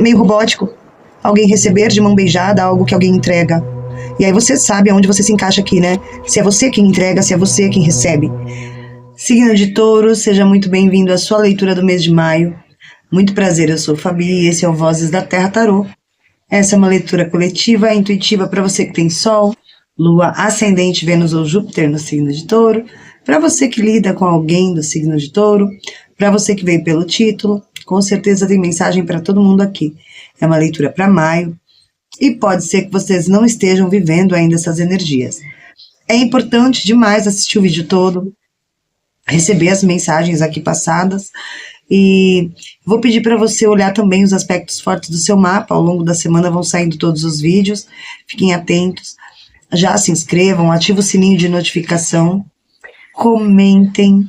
meio robótico. Alguém receber de mão beijada algo que alguém entrega. E aí você sabe aonde você se encaixa aqui, né? Se é você quem entrega, se é você quem recebe. Signo de Touro, seja muito bem-vindo à sua leitura do mês de maio. Muito prazer, eu sou Fabi e esse é o Vozes da Terra Tarô. Essa é uma leitura coletiva, intuitiva para você que tem Sol, Lua, Ascendente, Vênus ou Júpiter no signo de Touro, para você que lida com alguém do signo de Touro, para você que veio pelo título, com certeza tem mensagem para todo mundo aqui. É uma leitura para maio e pode ser que vocês não estejam vivendo ainda essas energias. É importante demais assistir o vídeo todo, receber as mensagens aqui passadas e vou pedir para você olhar também os aspectos fortes do seu mapa. Ao longo da semana vão saindo todos os vídeos, fiquem atentos, já se inscrevam, ativem o sininho de notificação, comentem,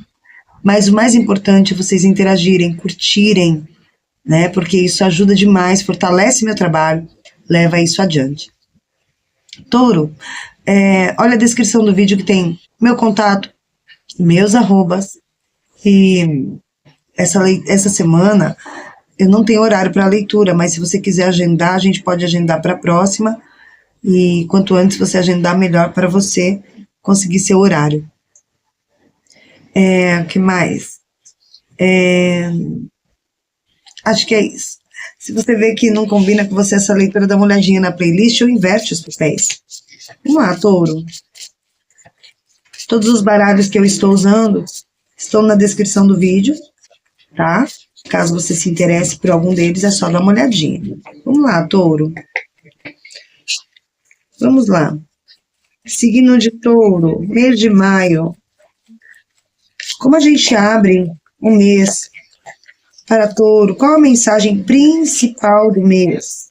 mas o mais importante é vocês interagirem, curtirem, né, porque isso ajuda demais, fortalece meu trabalho, leva isso adiante. Touro, olha a descrição do vídeo que tem meu contato, meus arrobas, e essa semana eu não tenho horário para leitura, mas se você quiser agendar, a gente pode agendar para a próxima, e quanto antes você agendar, melhor para você conseguir seu horário. O que mais? Acho que é isso. Se você vê que não combina com você essa leitura, dá uma olhadinha na playlist ou inverte os papéis. Vamos lá, Touro. Todos os baralhos que eu estou usando estão na descrição do vídeo, tá? Caso você se interesse por algum deles, é só dar uma olhadinha. Vamos lá, Touro. Vamos lá. Signo de Touro, mês de maio. Como a gente abre o mês para Touro? Qual a mensagem principal do mês?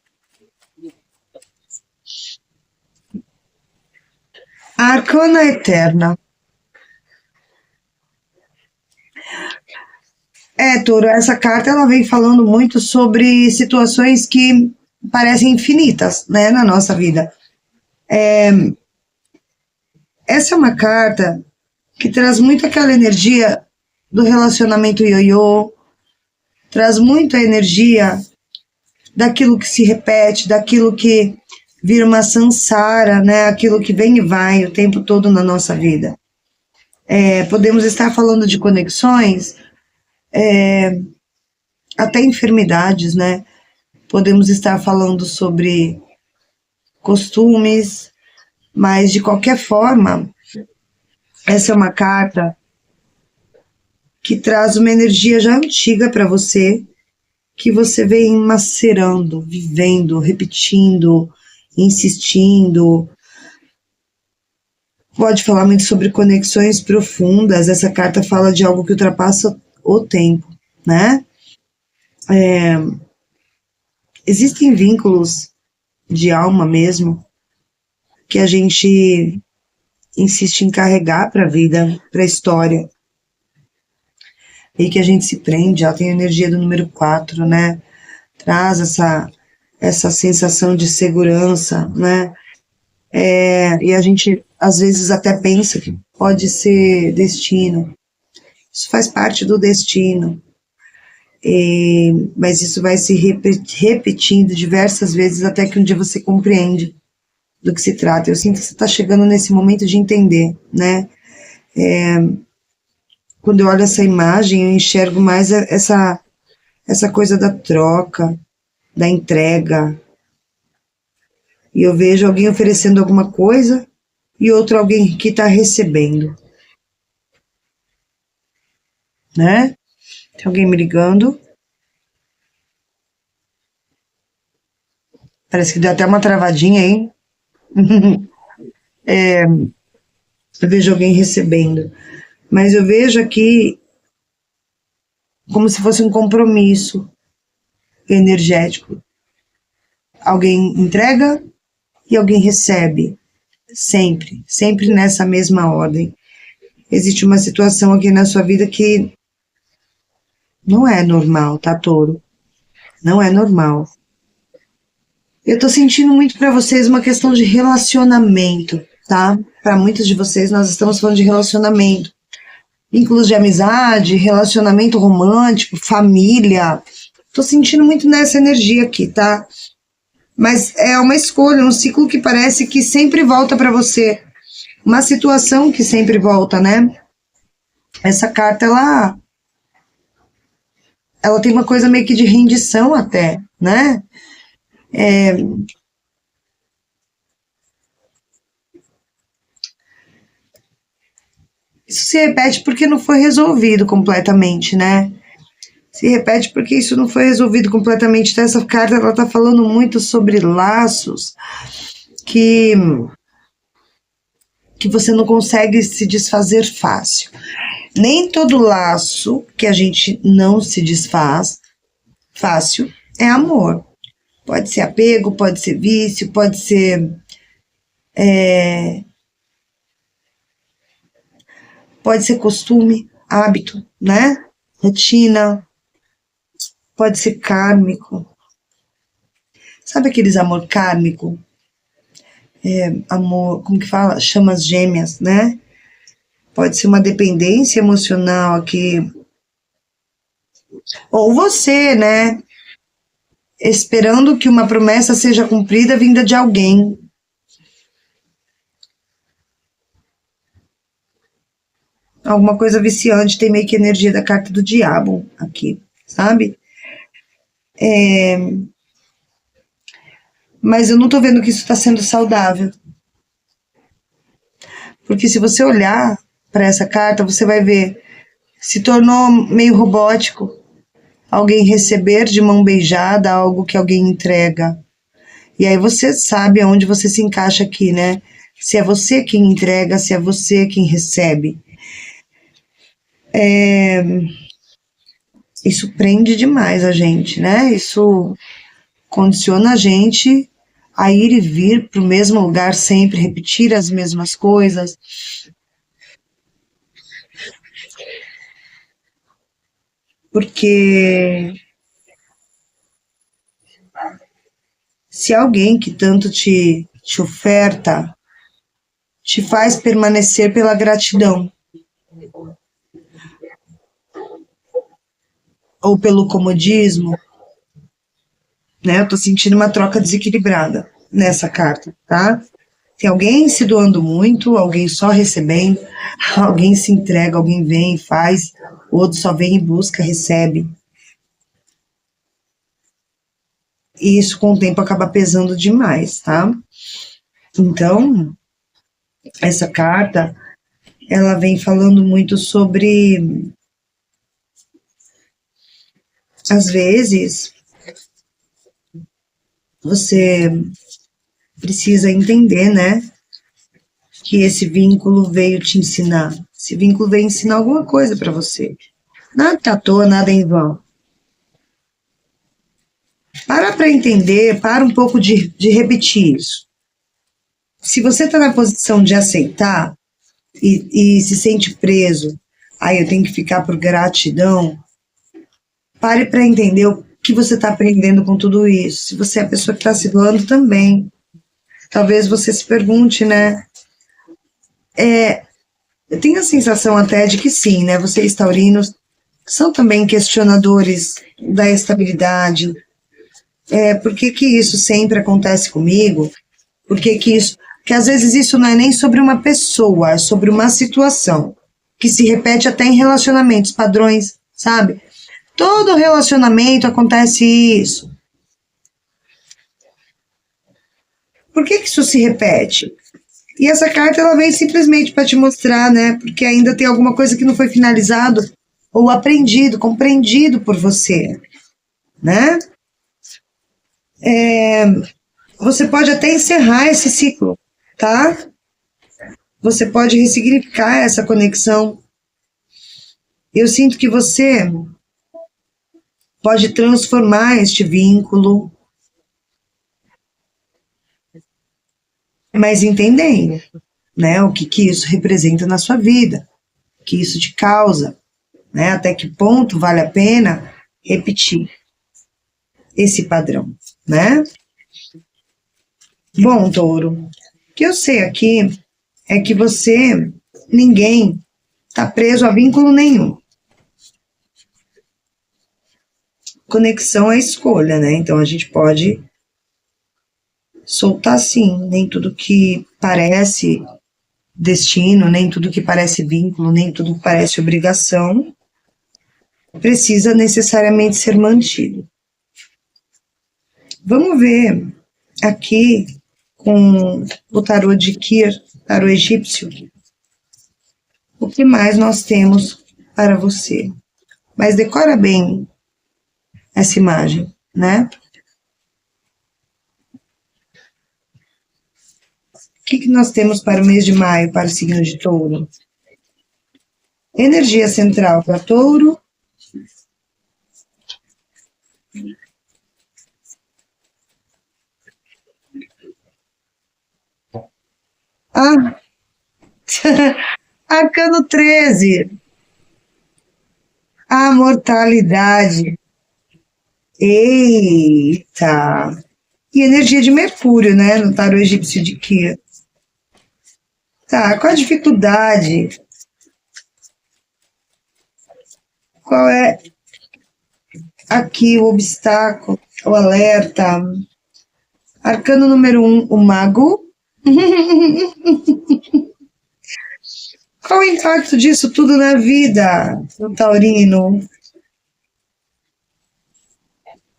A Arcana Eterna. Touro, essa carta ela vem falando muito sobre situações que parecem infinitas, né, na nossa vida. Essa é uma carta que traz muito aquela energia do relacionamento ioiô, traz muito a energia daquilo que se repete, daquilo que vira uma samsara, né, aquilo que vem e vai o tempo todo na nossa vida. Podemos estar falando de conexões, até enfermidades, né? Podemos estar falando sobre costumes, mas de qualquer forma, essa é uma carta que traz uma energia já antiga para você, que você vem macerando, vivendo, repetindo, insistindo. Pode falar muito sobre conexões profundas. Essa carta fala de algo que ultrapassa o tempo, né? Existem vínculos de alma mesmo que a gente insiste em carregar para a vida, para a história, e que a gente se prende. Ela tem a energia do número 4, né? Traz essa sensação de segurança, né? E a gente às vezes até pensa que pode ser destino. Isso faz parte do destino. Mas isso vai se repetindo diversas vezes até que um dia você compreende do que se trata. Eu sinto que você está chegando nesse momento de entender, né? Quando eu olho essa imagem, eu enxergo mais essa coisa da troca, da entrega. E eu vejo alguém oferecendo alguma coisa e outro alguém que está recebendo, né? Tem alguém me ligando. Parece que deu até uma travadinha aí. Eu vejo alguém recebendo. Mas eu vejo aqui como se fosse um compromisso energético. Alguém entrega e alguém recebe. Sempre, sempre nessa mesma ordem. Existe uma situação aqui na sua vida que não é normal, tá, Touro? Não é normal. Eu tô sentindo muito para vocês uma questão de relacionamento, tá? Para muitos de vocês nós estamos falando de relacionamento. Vínculos de amizade, relacionamento romântico, família. Tô sentindo muito nessa energia aqui, tá? Mas é uma escolha, um ciclo que parece que sempre volta para você. Uma situação que sempre volta, né? Essa carta, ela tem uma coisa meio que de rendição até, né? Isso se repete porque não foi resolvido completamente, né? Se repete porque isso não foi resolvido completamente. Então, essa carta, ela tá falando muito sobre laços que, que você não consegue se desfazer fácil. Nem todo laço que a gente não se desfaz fácil é amor. Pode ser apego, pode ser vício, pode ser costume, hábito, né? Rotina, pode ser kármico. Sabe aqueles amor kármico? Amor, como que fala? Chamas gêmeas, né? Pode ser uma dependência emocional aqui. Ou você, né? Esperando que uma promessa seja cumprida vinda de alguém. Alguma coisa viciante, tem meio que energia da carta do diabo aqui, sabe? Mas eu não tô vendo que isso tá sendo saudável. Porque se você olhar para essa carta, você vai ver, se tornou meio robótico. Alguém receber de mão beijada algo que alguém entrega. E aí você sabe aonde você se encaixa aqui, né? Se é você quem entrega, se é você quem recebe. Isso prende demais a gente, né? Isso condiciona a gente a ir e vir para o mesmo lugar sempre, repetir as mesmas coisas. Porque se alguém que tanto te oferta te faz permanecer pela gratidão ou pelo comodismo, né? Eu tô sentindo uma troca desequilibrada nessa carta, tá? Tem alguém se doando muito, alguém só recebendo, alguém se entrega, alguém vem e faz, o outro só vem e busca, recebe. E isso com o tempo acaba pesando demais, tá? Então, essa carta, ela vem falando muito sobre, às vezes, você precisa entender, né, que esse vínculo veio te ensinar. Esse vínculo veio ensinar alguma coisa para você. Nada tá à toa, nada é em vão. Para entender, para um pouco de repetir isso. Se você está na posição de aceitar e se sente preso, aí eu tenho que ficar por gratidão, pare para entender o que você está aprendendo com tudo isso. Se você é a pessoa que está se doando também, talvez você se pergunte, né? Eu tenho a sensação até de que sim, né? Vocês taurinos são também questionadores da estabilidade. Por que que isso sempre acontece comigo? Por que que isso... Que às vezes isso não é nem sobre uma pessoa, é sobre uma situação que se repete até em relacionamentos, padrões, sabe? Todo relacionamento acontece isso. Por que que isso se repete? E essa carta ela vem simplesmente para te mostrar, né? Porque ainda tem alguma coisa que não foi finalizado ou aprendido, compreendido por você, né? Você pode até encerrar esse ciclo, tá? Você pode ressignificar essa conexão. Eu sinto que você pode transformar este vínculo, mas entendendo, né, o que que isso representa na sua vida, o que isso te causa, né, até que ponto vale a pena repetir esse padrão, né? Bom, Touro, o que eu sei aqui é que ninguém está preso a vínculo nenhum. conexão à escolha, né? Então a gente pode soltar sim, nem tudo que parece destino, nem tudo que parece vínculo, nem tudo que parece obrigação precisa necessariamente ser mantido. Vamos ver aqui com o tarô de Kir, tarô egípcio, o que mais nós temos para você. Mas decora bem essa imagem, né? O que nós temos para o mês de maio, para o signo de Touro? Energia central para Touro. Ah, Arcano 13. A mortalidade. Eita! E energia de Mercúrio, né? No tarô egípcio de Kir. Tá, qual a dificuldade? Qual é aqui o obstáculo, o alerta? Arcano número 1, o mago. Qual o impacto disso tudo na vida do taurino?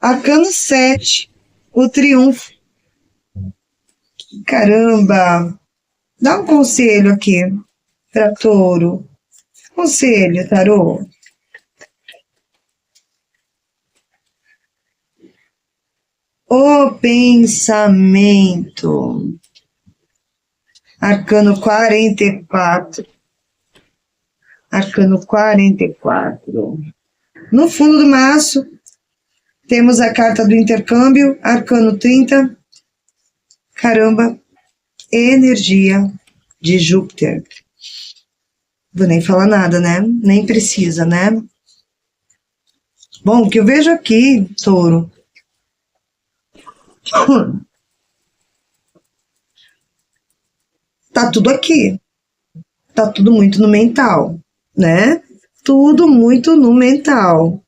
Arcano 7, o triunfo. Caramba! Dá um conselho aqui para Touro. Conselho, tarô. O pensamento. Arcano 44. Arcano 44. No fundo do maço, temos a carta do intercâmbio, arcano 30. Caramba, energia de Júpiter. Vou nem falar nada, né? Nem precisa, né? Bom, o que eu vejo aqui, Touro, tá tudo aqui. Tá tudo muito no mental, né? Tudo muito no mental.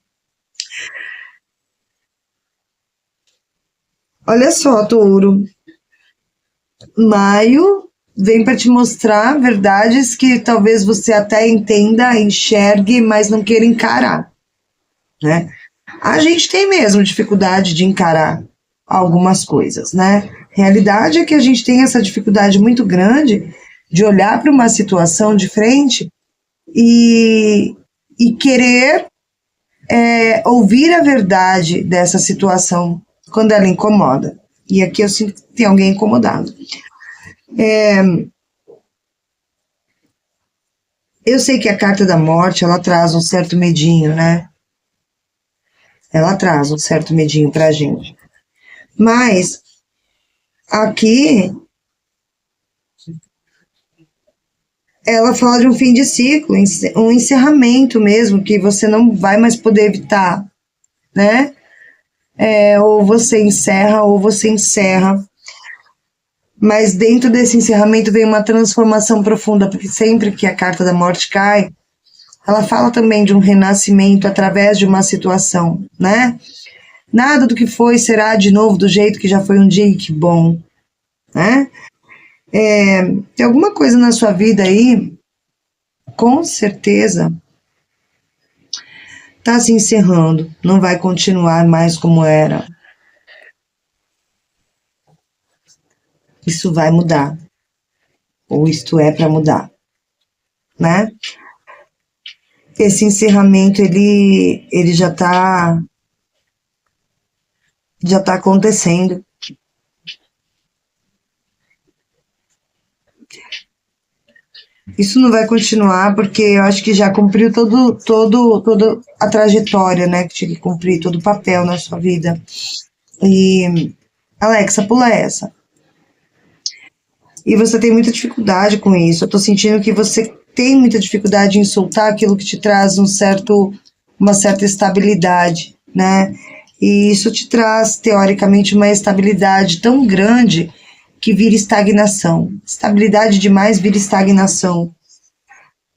Olha só, Touro. Maio vem para te mostrar verdades que talvez você até entenda, enxergue, mas não queira encarar, né? A gente tem mesmo dificuldade de encarar algumas coisas, né? Realidade é que a gente tem essa dificuldade muito grande de olhar para uma situação de frente e querer ouvir a verdade dessa situação quando ela incomoda. E aqui eu sinto que tem alguém incomodado. Eu sei que a carta da morte, ela traz um certo medinho, né? Ela traz um certo medinho pra gente. Mas, aqui, ela fala de um fim de ciclo, um encerramento mesmo, que você não vai mais poder evitar, né? Ou você encerra. Mas dentro desse encerramento vem uma transformação profunda, porque sempre que a carta da morte cai, ela fala também de um renascimento através de uma situação, né? Nada do que foi será de novo do jeito que já foi um dia e que bom, né? Tem alguma coisa na sua vida aí, com certeza, tá se encerrando, não vai continuar mais como era. Isso vai mudar, ou isto é para mudar, né? Esse encerramento, ele já tá acontecendo. Isso não vai continuar porque eu acho que já cumpriu toda a trajetória, né, que tinha que cumprir, todo o papel na sua vida. E, Alexa, pula essa. E você tem muita dificuldade com isso. Eu tô sentindo que você tem muita dificuldade em soltar aquilo que te traz uma certa estabilidade, né? E isso te traz, teoricamente, uma estabilidade tão grande que vira estagnação. Estabilidade demais vira estagnação.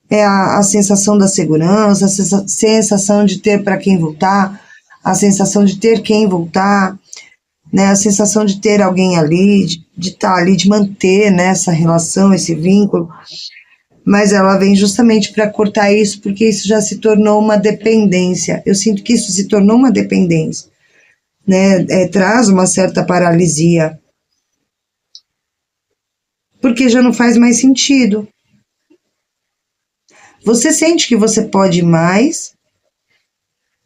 É a sensação da segurança, a sensação de ter para quem voltar, a sensação de ter quem voltar, né, a sensação de ter alguém ali, de estar ali, de manter, né, essa relação, esse vínculo, mas ela vem justamente para cortar isso, porque isso já se tornou uma dependência. Eu sinto que isso se tornou uma dependência, né, traz uma certa paralisia, porque já não faz mais sentido. Você sente que você pode mais,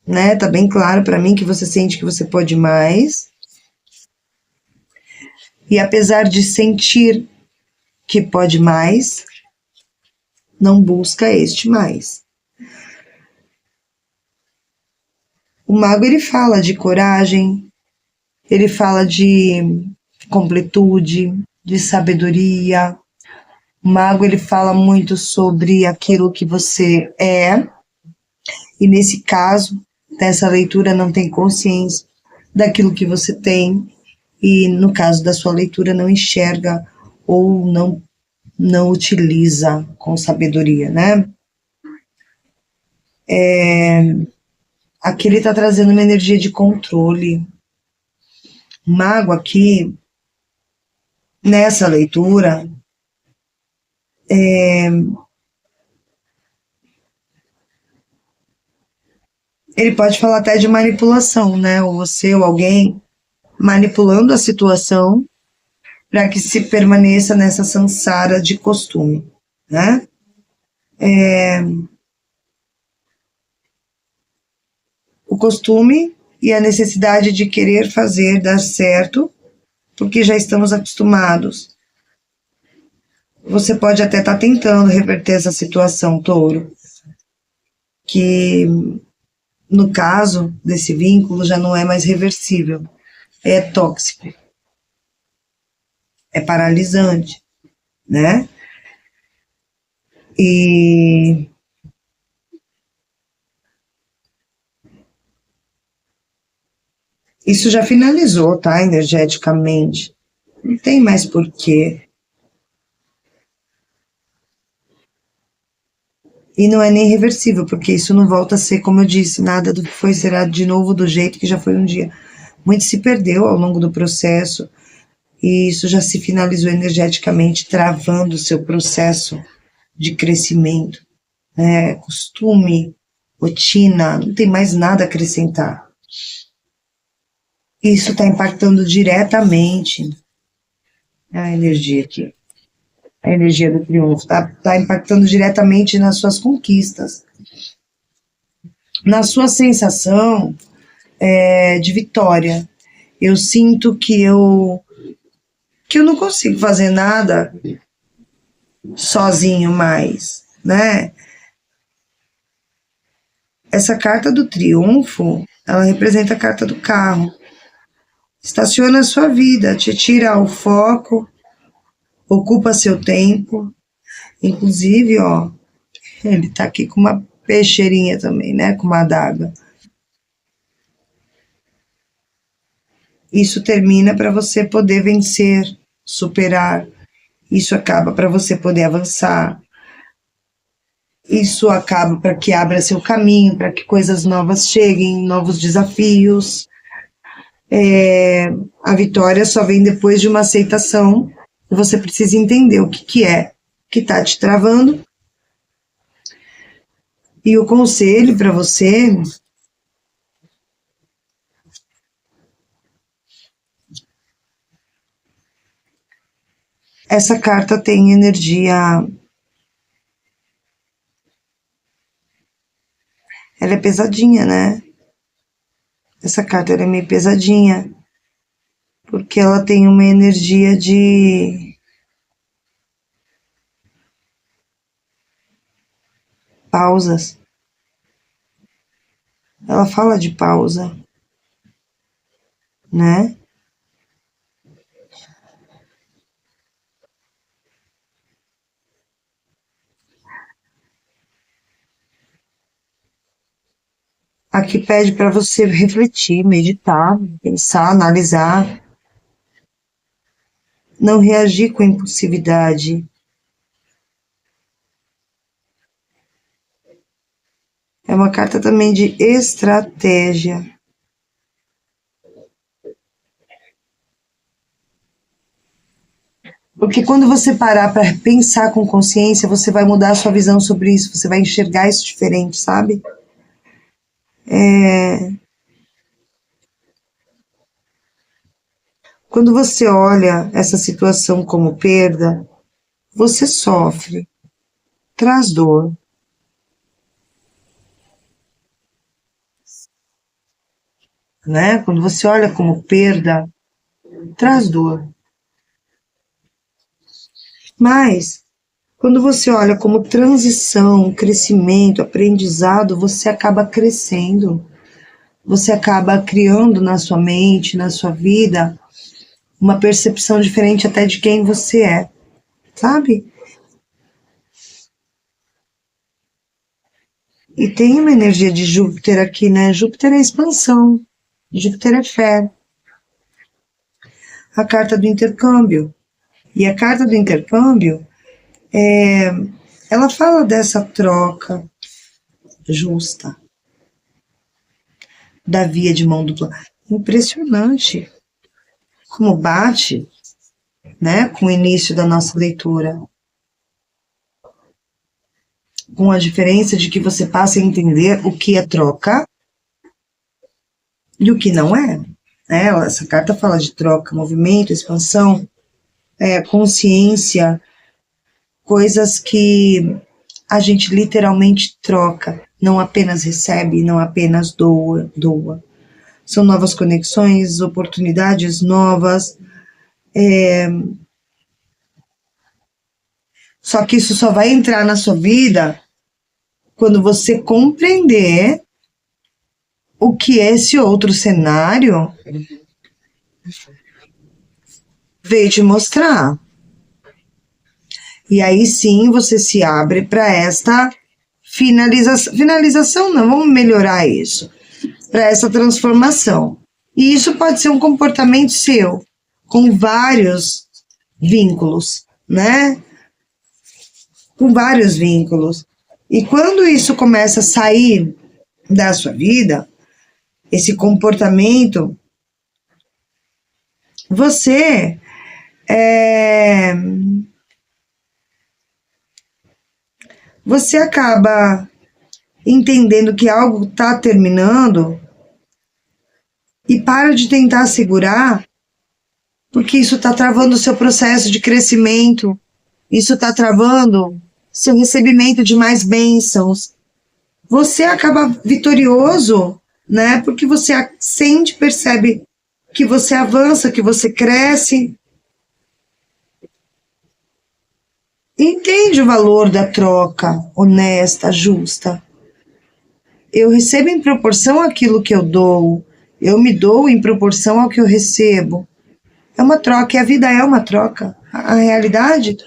né? Tá bem claro para mim que você sente que você pode mais. E apesar de sentir que pode mais, não busca este mais. O mago ele fala de coragem, ele fala de completude, de sabedoria. O mago ele fala muito sobre aquilo que você é, e nesse caso, dessa leitura não tem consciência daquilo que você tem, e no caso da sua leitura não enxerga ou não utiliza com sabedoria, né? Aqui ele está trazendo uma energia de controle. O mago aqui, nessa leitura, ele pode falar até de manipulação, né? Ou você ou alguém manipulando a situação para que se permaneça nessa samsara de costume, né? O costume e a necessidade de querer fazer dar certo, porque já estamos acostumados. Você pode até estar tentando reverter essa situação, touro, que no caso desse vínculo já não é mais reversível, é tóxico, é paralisante, né? E isso já finalizou, tá? Energeticamente. Não tem mais porquê. E não é nem reversível, porque isso não volta a ser, como eu disse, nada do que foi será de novo do jeito que já foi um dia. Muito se perdeu ao longo do processo e isso já se finalizou energeticamente, travando o seu processo de crescimento, né? Costume, rotina, não tem mais nada a acrescentar. Isso está impactando diretamente a energia aqui, a energia do triunfo, tá impactando diretamente nas suas conquistas, na sua sensação de vitória. Eu sinto que eu não consigo fazer nada sozinho mais, né? Essa carta do triunfo, ela representa a carta do carro. Estaciona a sua vida, te tira o foco, ocupa seu tempo. Inclusive, ó, ele tá aqui com uma peixeirinha também, né? Com uma adaga. Isso termina para você poder vencer, superar. Isso acaba para você poder avançar. Isso acaba para que abra seu caminho, para que coisas novas cheguem, novos desafios. A vitória só vem depois de uma aceitação. Você precisa entender o que é que está te travando. E o conselho para você essa carta tem energia. Ela é pesadinha, né? Essa carta ela é meio pesadinha. Porque ela tem uma energia de pausas. Ela fala de pausa, né? Aqui pede para você refletir, meditar, pensar, analisar, não reagir com impulsividade. É uma carta também de estratégia. Porque quando você parar para pensar com consciência, você vai mudar a sua visão sobre isso, você vai enxergar isso diferente, sabe? Quando você olha essa situação como perda, você sofre, traz dor, né? Quando você olha como perda, traz dor. Mas quando você olha como transição, crescimento, aprendizado, você acaba crescendo, você acaba criando na sua mente, na sua vida, uma percepção diferente até de quem você é, sabe? E tem uma energia de Júpiter aqui, né? Júpiter é expansão, Júpiter é fé, a carta do intercâmbio. E a carta do intercâmbio, ela fala dessa troca justa, da via de mão dupla. Impressionante como bate, né, com o início da nossa leitura, com a diferença de que você passa a entender o que é troca e o que não é. Essa carta fala de troca, movimento, expansão, consciência, coisas que a gente literalmente troca, não apenas recebe, não apenas doa. São novas conexões, oportunidades novas. Só que isso só vai entrar na sua vida quando você compreender o que esse outro cenário veio te mostrar. E aí sim você se abre para esta finalização. Finalização não, vamos melhorar isso. Para essa transformação. E isso pode ser um comportamento seu, com vários vínculos, né? Com vários vínculos. E quando isso começa a sair da sua vida, esse comportamento, você você acaba entendendo que algo está terminando e para de tentar segurar, porque isso está travando o seu processo de crescimento, isso está travando seu recebimento de mais bênçãos. Você acaba vitorioso, né? Porque você sente, percebe que você avança, que você cresce. Entende o valor da troca honesta, justa. Eu recebo em proporção àquilo que eu dou. Eu me dou em proporção ao que eu recebo. É uma troca, e a vida é uma troca. A realidade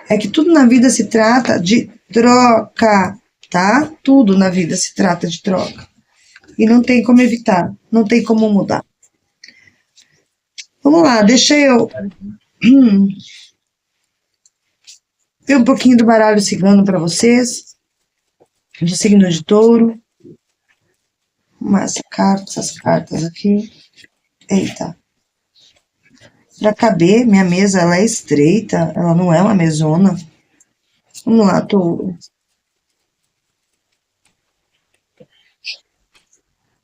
é que tudo na vida se trata de troca, tá? Tudo na vida se trata de troca. E não tem como evitar, não tem como mudar. Vamos lá, deixa eu ver um pouquinho do baralho cigano para vocês, do signo de touro. Essas cartas aqui. Eita. Para caber, minha mesa ela é estreita, ela não é uma mesona. Vamos lá, touro.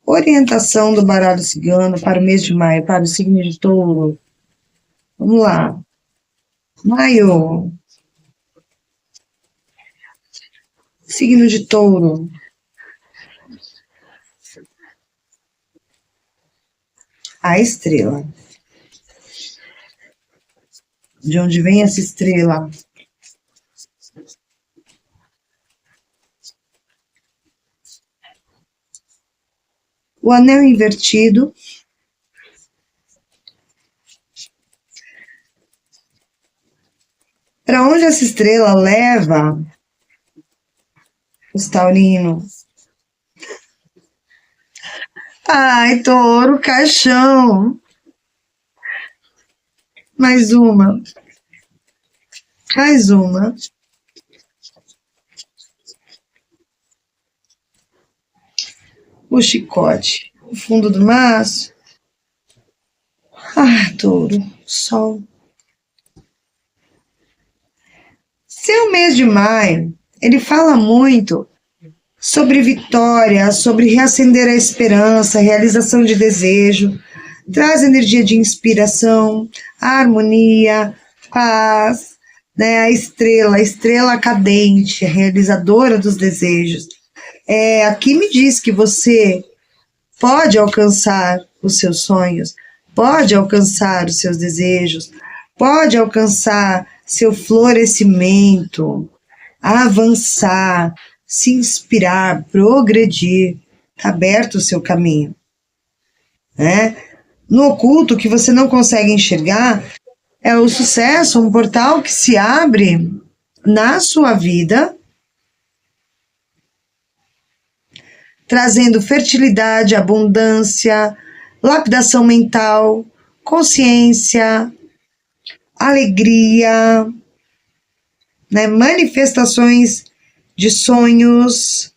Orientação do baralho cigano para o mês de maio, para o signo de touro. Vamos lá. Maio. Signo de touro. A estrela. De onde vem essa estrela? O anel invertido. Para onde essa estrela leva os taurinos? Ai, touro, caixão. Mais uma. Mais uma. O chicote. O fundo do maço. Ah, touro. Sol. Seu mês de maio, ele fala muito sobre vitória, sobre reacender a esperança, realização de desejo, traz energia de inspiração, harmonia, paz, né? A estrela cadente, a realizadora dos desejos. Aqui me diz que você pode alcançar os seus sonhos, pode alcançar os seus desejos, pode alcançar seu florescimento, avançar, se inspirar, progredir, está aberto o seu caminho, né? No oculto, que você não consegue enxergar, é o sucesso, um portal que se abre na sua vida, trazendo fertilidade, abundância, lapidação mental, consciência, alegria, né? Manifestações de sonhos,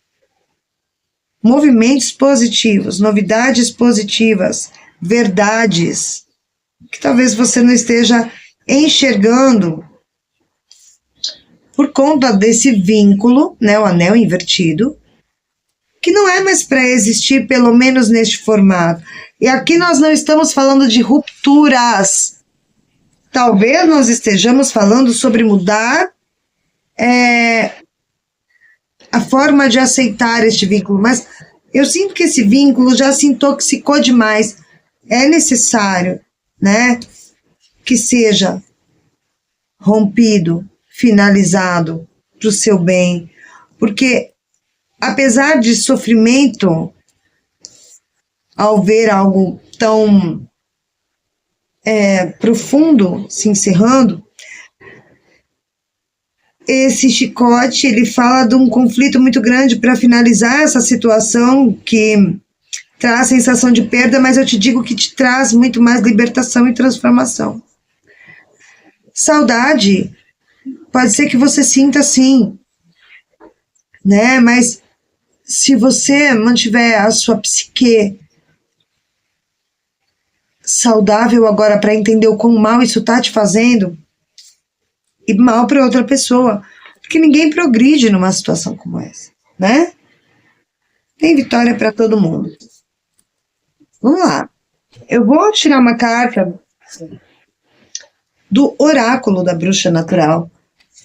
movimentos positivos, novidades positivas, verdades que talvez você não esteja enxergando por conta desse vínculo, né, o anel invertido, que não é mais para existir, pelo menos neste formato. E aqui nós não estamos falando de rupturas. Talvez nós estejamos falando sobre mudar a forma de aceitar este vínculo, mas eu sinto que esse vínculo já se intoxicou demais. É necessário, né, que seja rompido, finalizado para o seu bem, porque apesar de sofrimento, ao ver algo tão profundo se encerrando, esse chicote, ele fala de um conflito muito grande para finalizar essa situação que traz a sensação de perda, mas eu te digo que te traz muito mais libertação e transformação. Saudade, pode ser que você sinta sim, né? Mas se você mantiver a sua psique saudável agora para entender o quão mal isso tá te fazendo, e mal para outra pessoa, porque ninguém progride numa situação como essa, né? Tem vitória para todo mundo. Vamos lá. Eu vou tirar uma carta do oráculo da bruxa natural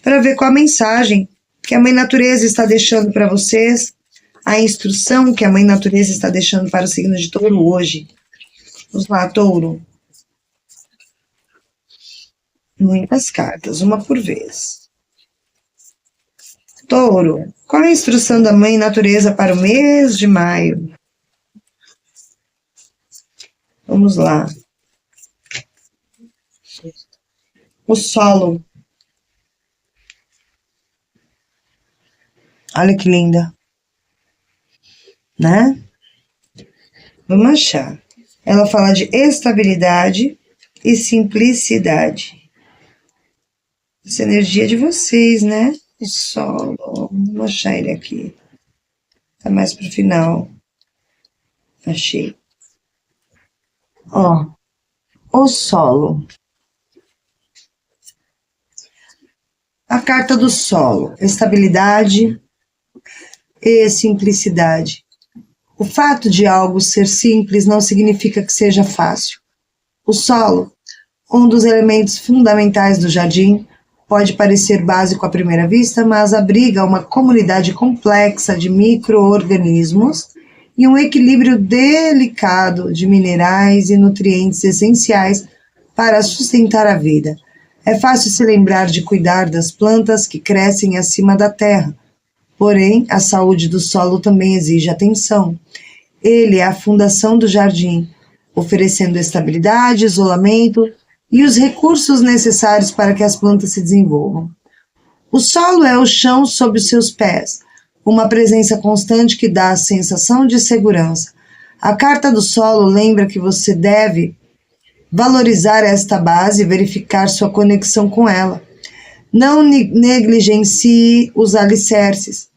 para ver qual a mensagem que a Mãe Natureza está deixando para vocês, a instrução que a Mãe Natureza está deixando para o signo de Touro hoje. Vamos lá, Touro. Muitas cartas, uma por vez. Touro, qual a instrução da Mãe Natureza para o mês de maio? Vamos lá. O solo. Olha que linda. Né? Vamos achar. Ela fala de estabilidade e simplicidade. Essa energia de vocês, né? O solo. Vamos achar ele aqui. Tá mais pro final. Achei. Ó. O solo. A carta do solo. Estabilidade e simplicidade. O fato de algo ser simples não significa que seja fácil. O solo, um dos elementos fundamentais do jardim, pode parecer básico à primeira vista, mas abriga uma comunidade complexa de micro-organismos e um equilíbrio delicado de minerais e nutrientes essenciais para sustentar a vida. É fácil se lembrar de cuidar das plantas que crescem acima da terra, porém, a saúde do solo também exige atenção. Ele é a fundação do jardim, oferecendo estabilidade, isolamento e os recursos necessários para que as plantas se desenvolvam. O solo é o chão sob os seus pés, uma presença constante que dá a sensação de segurança. A carta do solo lembra que você deve valorizar esta base e verificar sua conexão com ela. Não negligencie os alicerces.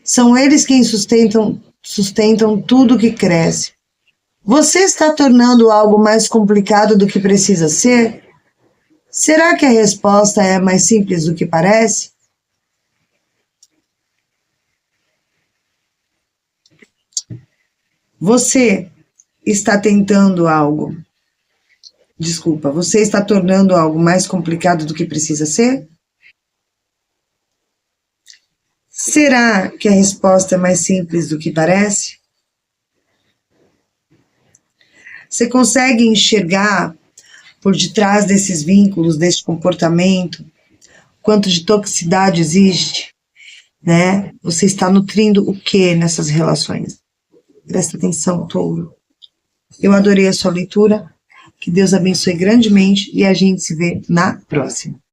São eles quem sustentam tudo que cresce. Você está tornando algo mais complicado do que precisa ser? Será que a resposta é mais simples do que parece? Você está tentando algo. Desculpa, você está tornando algo mais complicado do que precisa ser? Será que a resposta é mais simples do que parece? Você consegue enxergar por detrás desses vínculos, desse comportamento, quanto de toxicidade existe, né? Você está nutrindo o que nessas relações? Presta atenção, touro. Eu adorei a sua leitura. Que Deus abençoe grandemente e a gente se vê na próxima.